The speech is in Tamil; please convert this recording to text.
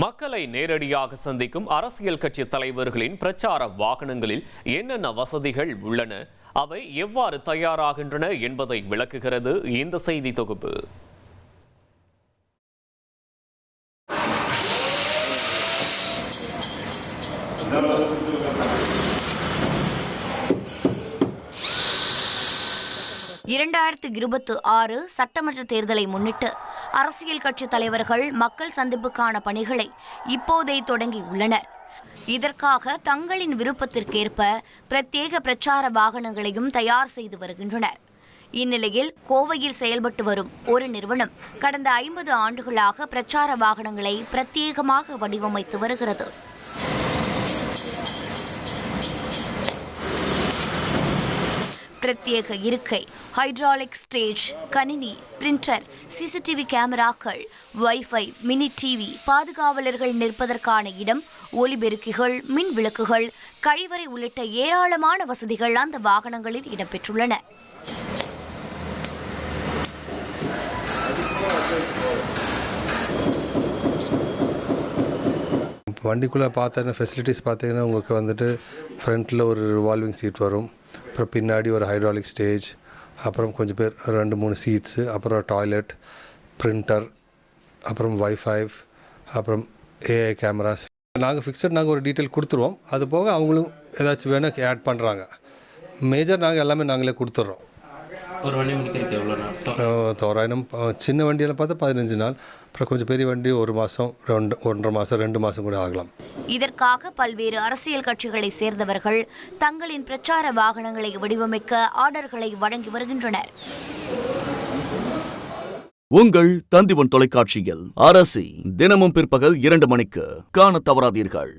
மக்களை நேரடியாக சந்திக்கும் அரசியல் கட்சி தலைவர்களின் பிரச்சார வாகனங்களில் என்னென்ன வசதிகள் உள்ளன, அவை எவ்வாறு தயாராகின்றன என்பதை விளக்குகிறது இந்த செய்தி தொகுப்பு. சட்டமன்ற தேர்தலை முன்னிட்டு அரசியல் கட்சி தலைவர்கள் மக்கள் சந்திப்புக்கான பணிகளை இப்போதே தொடங்கியுள்ளனர். இதற்காக தங்களின் விருப்பத்திற்கேற்ப பிரத்யேக பிரச்சார வாகனங்களையும் தயார் செய்து வருகின்றனர். இந்நிலையில் கோவையில் செயல்பட்டு வரும் ஒரு நிறுவனம் கடந்த 50 ஆண்டுகளாக பிரச்சார வாகனங்களை பிரத்யேகமாக வடிவமைத்து வருகிறது. பிரத்யேக இருக்கை, ஹைட்ராலிக் ஸ்டேஜ், கணினி, பிரிண்டர், சிசிடிவி கேமராக்கள், வைஃபை, மினி டிவி, பாதுகாவலர்கள் நிற்பதற்கான இடம், ஒலிபெருக்கிகள், மின் விளக்குகள், கழிவறை உள்ளிட்ட ஏராளமான வசதிகள் அந்த வாகனங்களில் இடம்பெற்றுள்ளன. வண்டிக்குள்ளே பார்த்தீங்கன்னா ஃபெசிலிட்டிஸ் பார்த்தீங்கன்னா உங்களுக்கு வந்துட்டு ஃப்ரண்ட்டில் ஒரு ரிவால்விங் சீட் வரும், அப்புறம் பின்னாடி ஒரு ஹைட்ராலிக் ஸ்டேஜ், அப்புறம் கொஞ்சம் பேர் 2-3 சீட்ஸு, அப்புறம் டாய்லெட், பிரிண்டர், அப்புறம் வைஃபை, அப்புறம் ஏஐ கேமராஸ். நாங்கள் ஒரு டீட்டெயில் கொடுத்துருவோம். அது போக அவங்களும் ஏதாச்சும் வேணும் ஆட் பண்ணுறாங்க. மேஜர் எல்லாமே நாங்களே கொடுத்துட்றோம். ஒரு வண்டி முடிக்கிறதுக்கு எவ்வளோ நாள்? தோராயம் சின்ன வண்டியெல்லாம் பார்த்தா 15 நாள், அப்புறம் கொஞ்சம் பெரிய வண்டி 1 மாதம், 1.5 மாதம், 2 மாதம் கூட ஆகலாம். இதற்காக பல்வேறு அரசியல் கட்சிகளை சேர்ந்தவர்கள் தங்களின் பிரச்சார வாகனங்களை வடிவமைக்க ஆர்டர்களை வழங்கி வருகின்றனர். உங்கள் தந்திவன் தொலைக்காட்சியில் அரசி தினமும் பிற்பகல் 2 மணிக்கு காண தவறாதீர்கள்.